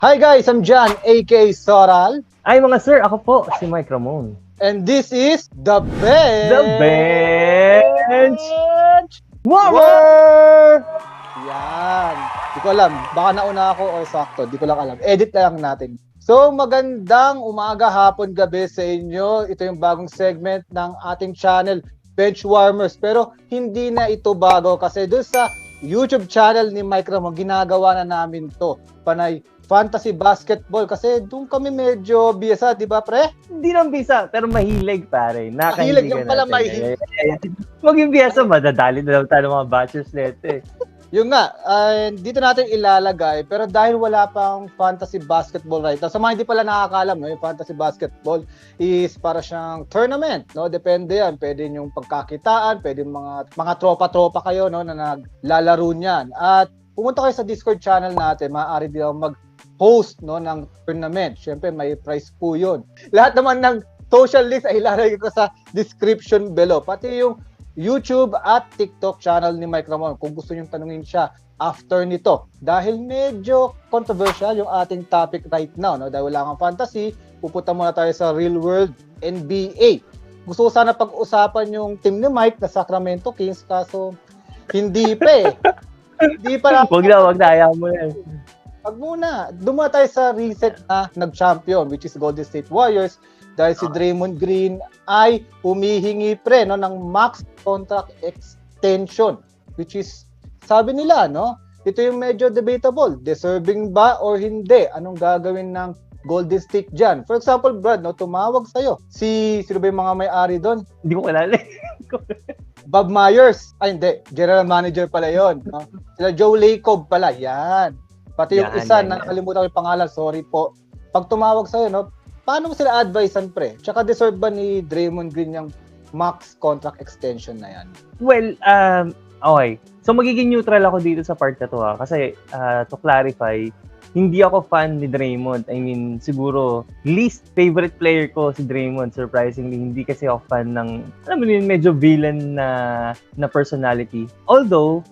Hi guys, I'm John, aka Soral. Ay mga sir, ako po si Mike Ramon. And this is The The Bench Warmer! Warmer! Yan. Di ko alam, baka nauna ako o sakto, di ko lang alam. Edit lang natin. So magandang umaga, hapon, gabi sa inyo. Ito yung bagong segment ng ating channel, Bench Warmers. Pero hindi na ito bago kasi doon sa YouTube channel ni Mike Ramon, ginagawa na namin to. Panay fantasy basketball kasi doon kami medyo biyasa, di ba pre? Hindi nang bisa, pero mahilig pare. Mahilig yung pala, mahilig. Maging biyasa, madadali na lang tayo ng mga batches lete. Yung nga, dito natin ilalagay, pero dahil wala pang fantasy basketball right now, sa mga hindi pala nakakalam, no, yung fantasy basketball is para siyang tournament, no? Depende yan, pwede yung pagkakitaan, pwede mga tropa-tropa kayo, no, na naglalaro niyan. At pumunta kayo sa Discord channel natin, maaari din mag-host, no, ng tournament. Siyempre, may prize po yun. Lahat naman ng social links ay ilalagay ko sa description below. Pati yung YouTube at TikTok channel ni Mike Ramon kung gusto nyo tanungin siya after nito. Dahil medyo controversial yung ating topic right now, no? Dahil wala kang fantasy, pupunta muna tayo sa real world NBA. Gusto ko sana pag-usapan yung team ni Mike na Sacramento Kings, kaso hindi pa eh. Hindi pa lang. Wag na, ayaw mo yan. Wag muna. Doon tayo sa recent na nag-champion, which is Golden State Warriors. Dahil si Draymond Green ay humihingi pre, no, ng max contract extension, which is, sabi nila, no, ito yung medyo debatable. Deserving ba or hindi? Anong gagawin ng Golden State dyan? For example, Brad, no, tumawag sa'yo. Sino ba yung mga may-ari doon? Hindi ko kilala. Bob Myers. Ay, hindi. General manager pala yon. No? Sila Joe Lacob pala. Yan. Pati yung isa, nakalimutan ko yung pangalan. Sorry po. Pag tumawag sa'yo, no, paano mo sila advisean pre? Tsaka deserve ba ni Draymond Green yung max contract extension na yan? Well, okay. So magiging neutral ako dito sa part na to ha. Kasi to clarify, hindi ako fan ni Draymond. I mean, siguro least favorite player ko si Draymond, surprisingly. Hindi kasi ako fan ng, alam mo yun, medyo villain na personality. Although,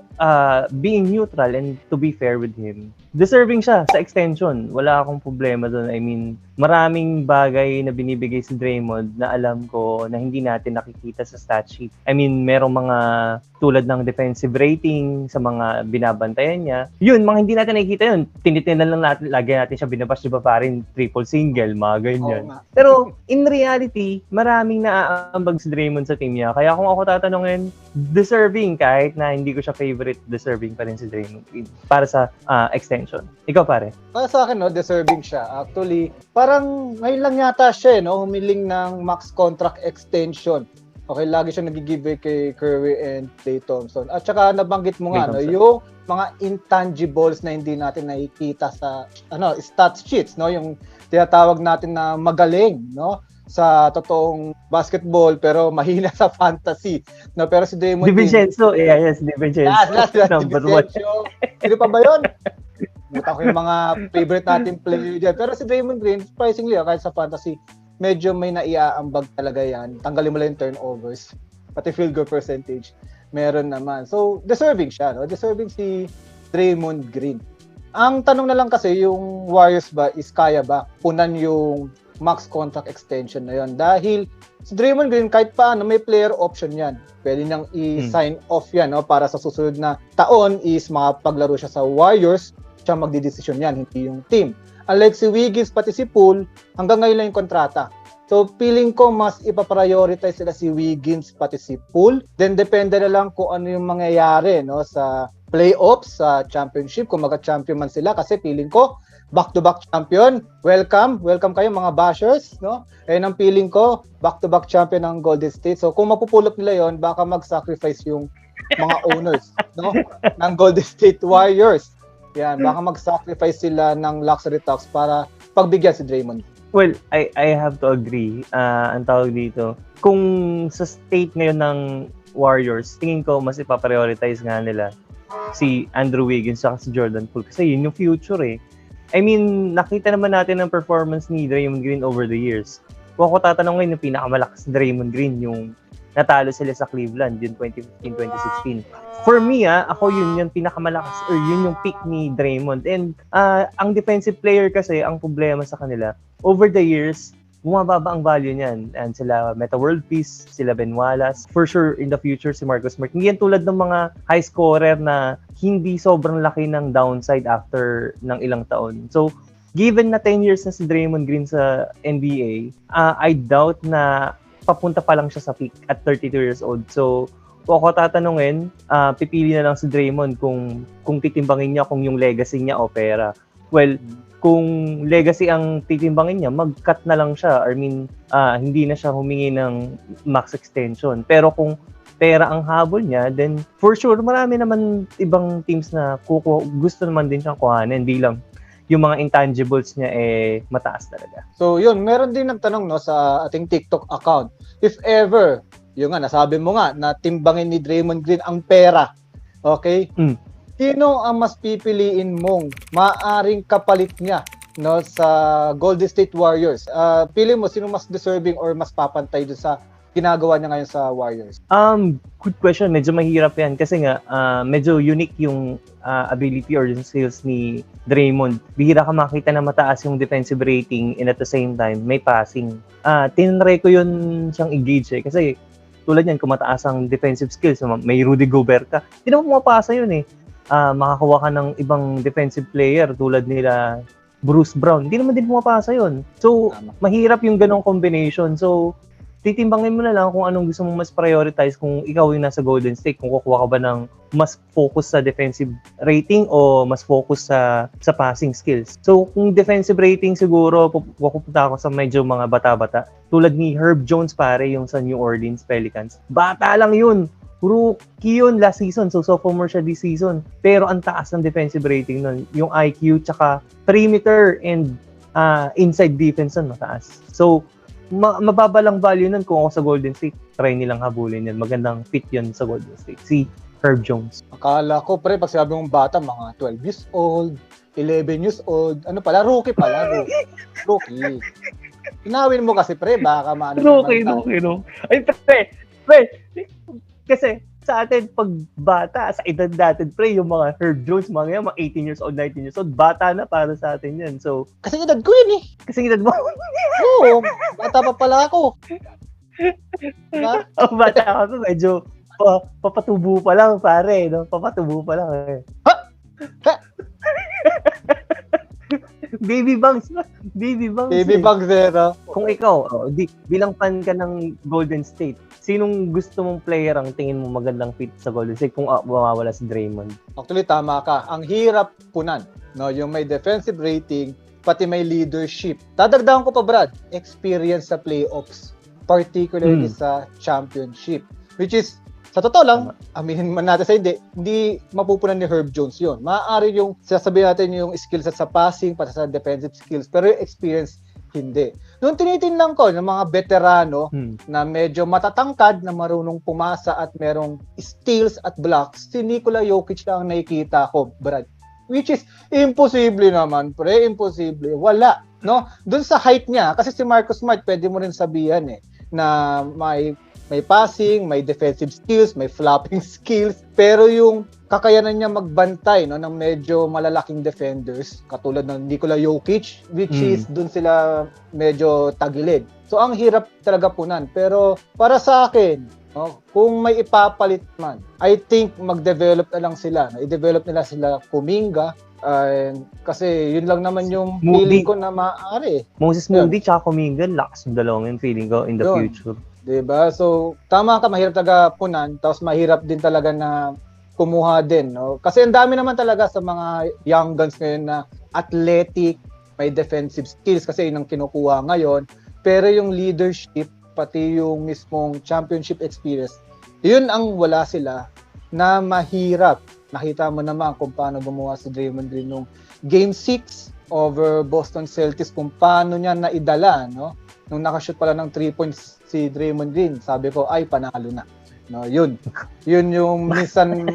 being neutral and to be fair with him, deserving siya sa extension. Wala akong problema doon. I mean, maraming bagay na binibigay si Draymond na alam ko na hindi natin nakikita sa stat sheet. I mean, merong mga tulad ng defensive rating sa mga binabantayan niya. Yun, mga hindi natin nakikita yun. Tinitinan lang natin, lagi natin siya binabash, di ba parin triple single, mga ganyan. Pero in reality, maraming naaambag si Draymond sa team niya. Kaya kung ako tatanungin, deserving kahit na hindi ko siya favorite, deserving pa rin si Draymond Green para sa extension. Ikaw pare? Para sa akin, no, deserving siya. Actually, parang ngayon lang yata siya, no, humiling ng max contract extension. Okay, lagi siya nag-give kay Curry and Klay Thompson. At saka nabanggit mo nga, no, yung mga intangibles na hindi natin nakikita sa stats sheets, no, yung tinatawag natin na magaling, no, sa totoong basketball pero mahina sa fantasy. No, pero si Draymond DiVincenzo, yes, DiVincenzo. Last DiVincenzo. Sino pa ba 'yon? Buta ko yung mga favorite natin player dyan. Pero si Draymond Green, surprisingly, kahit sa fantasy, medyo may naiaambag talaga yan. Tanggalin mo lang yung turnovers. Pati field goal percentage, meron naman. So, deserving siya, no? Deserving si Draymond Green. Ang tanong na lang kasi, yung Warriors ba is kaya ba punan yung max contract extension na yon? Dahil si Draymond Green, kahit paano, may player option yan. Pwede niyang i-sign off yan, no? Para sa susunod na taon is makapaglaro siya sa Warriors, siya magdidesisyon yan, hindi yung team. Unlike si Wiggins pati si Poole, hanggang ngayon lang yung kontrata. So, feeling ko mas ipaprioritize sila si Wiggins pati si Poole. Then, depende na lang kung ano yung mangyayari, no, sa playoffs, sa championship, kung mag-champion man sila. Kasi feeling ko, back-to-back champion. Welcome kayo mga bashers, no? Ayun ang feeling ko, back-to-back champion ng Golden State. So, kung mapupulot nila yon, baka mag-sacrifice yung mga owners, no, ng Golden State Warriors. Yan, baka mag-sacrifice sila ng luxury tax para pagbigyan si Draymond. Well, I have to agree. Ang tawag dito, kung sa state ngayon ng Warriors, tingin ko mas ipaprioritize nga nila si Andrew Wiggins at si Jordan Poole kasi yun yung future eh. I mean, nakita naman natin ang performance ni Draymond Green over the years. Kung ako tatanungin, yung pinakamalakas ni Draymond Green, yung natalo sila sa Cleveland, yung 2015-2016. For me, ako yun yung pinakamalakas or yun yung pick ni Draymond. And ang defensive player kasi, ang problema sa kanila, over the years, bumababa ang value niyan. And sila Meta World Peace, sila Ben Wallace. For sure, in the future, si Marcus Smart. Hindi yan tulad ng mga high scorer na hindi sobrang laki ng downside after ng ilang taon. So, given na 10 years na si Draymond Green sa NBA, I doubt na papunta pa lang siya sa peak at 32 years old. So, kung ako tatanungin, pipili na lang si Draymond kung titimbangin niya kung yung legacy niya o pera. Well, kung legacy ang titimbangin niya, mag-cut na lang siya. I mean, hindi na siya humingi ng max extension. Pero kung pera ang habol niya, then for sure, marami naman ibang teams na gusto naman din siyang kuhanin bilang yung mga intangibles niya mataas talaga. So yun, meron din nagtanong sa ating TikTok account. If ever, yung nasabi mo nga, na timbangin ni Draymond Green ang pera, okay? Sino ang mas pipiliin mong maaring kapalit niya sa Golden State Warriors? Pili mo, sino mas deserving or mas papantay doon sa ginagawa niya ngayon sa Warriors? Good question. Medyo mahirap yan kasi nga medyo unique yung ability or yung skills ni Draymond. Bihira ka makita na mataas yung defensive rating and at the same time may passing. Tinry ko yun siyang engage kasi tulad yan, kung mataas ang defensive skills, may Rudy Gobert ka, hindi naman pumapasa yun makakuha ka ng ibang defensive player tulad nila Bruce Brown, hindi naman din pumapasa yun. So, mahirap yung ganong combination. So, titimbangin mo na lang kung anong gusto mong mas prioritize kung ikaw yung nasa Golden State, kung kukuha ka ba ng mas focus sa defensive rating o mas focus sa passing skills. So, kung defensive rating siguro, pupunta ako sa medyo mga bata-bata. Tulad ni Herb Jones pare, yung sa New Orleans Pelicans. Bata lang yun. Rookie yun last season, so sophomore siya this season. Pero ang taas ng defensive rating nun. Yung IQ, tsaka perimeter and inside defense nun mataas. So, mababa lang value nun kung ako sa Golden State. Try nilang habulin yan. Magandang fit yun sa Golden State. Si Herb Jones. Akala ko, pre, pag sabi mong bata, mga 12 years old, 11 years old, ano pala, rookie pala. Rookie. Inawin mo kasi, pre, baka maano. Rookie. Ay, pre, kasi sa atin, pag bata, sa edad natin, pre, yung mga Herb Jones, mga 18 years old, 19 years old, bata na para sa atin yan. So, kasi edad ko yun Kasi edad mo? Oo, bata pa pala ako. Diba? Bata ako, medyo papatubo pa lang, pare. No? Papatubo pa lang. Ha? Baby bangs. Baby bangs zero. Kung ikaw, bilang fan ka ng Golden State, sinong gusto mong player ang tingin mo magandang fit sa Golden State kung mawawala si Draymond? Actually, tama ka. Ang hirap punan. No? Yung may defensive rating, pati may leadership. Dadagdagan ko pa, Brad, experience sa playoffs. Particularly sa championship. Which is, sa totoo lang, aminin man natin sa hindi mapupunan ni Herb Jones yun. Maaari yung, sasabihin natin yung skills sa passing, pati sa defensive skills, pero yung experience, hindi. Nung tinitingnan ko ng mga veterano na medyo matatangkad, na marunong pumasa at merong steals at blocks, si Nikola Jokic lang nakikita ko, Brad. Which is, imposible naman, pre, imposible. Wala, no? Doon sa height niya, kasi si Marcus Smart, pwede mo rin sabihan na may passing, may defensive skills, may flopping skills, pero yung kakayanan niya magbantay ng medyo malalaking defenders, katulad ng Nikola Jokic, which is dun sila medyo tagilid. So ang hirap talaga punan, pero para sa akin, kung may ipapalit man, I think mag-develop na lang sila. I-develop nila sila Kuminga, kasi yun lang naman yung feeling ko na maaari. Moses Moody tsaka Kuminga, lakas yung dalawang yung feeling ko in the future. Diba? So, tama ka, mahirap talaga punan, tapos mahirap din talaga na kumuha din, no? Kasi ang dami naman talaga sa mga young guns ngayon na athletic, may defensive skills kasi yun ang kinukuha ngayon, pero yung leadership, pati yung mismong championship experience, yun ang wala sila na mahirap. Nakita mo naman kung paano gumawa si Draymond Green nung Game 6 over Boston Celtics, kung paano niya naidala, no? Nung nakashoot pala ng 3 points si Draymond Green, sabi ko, ay, panalo na. No, yun yung minsan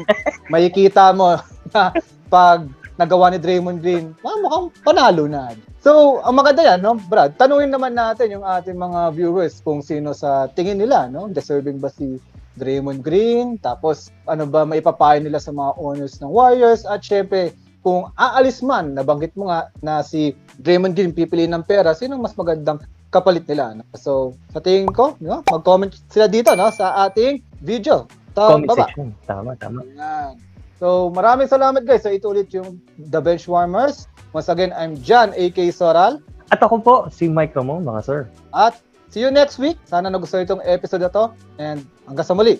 makikita mo na pag nagawa ni Draymond Green, mukhang panalo na. So, ang maganda yan, no, Brad, tanungin naman natin yung ating mga viewers kung sino sa tingin nila, no, deserving ba si Draymond Green, tapos ano ba maipapayo nila sa mga owners ng Warriors, at syempre, kung aalis man, nabanggit mo nga na si Draymond Green pipiliin ng pera, sinong mas magandang kapalit nila? No? So, sa tingin ko, no, mag-comment sila dito, no, sa ating video. Comment section. Tama. Ayan. So, maraming salamat guys. So, ito ulit yung The Benchwarmers. Once again, I'm John, a.k.a. Soral. At ako po, si Mike Ramon, mga sir. At see you next week. Sana nagustuhan itong episode na to. And hanggang sa muli.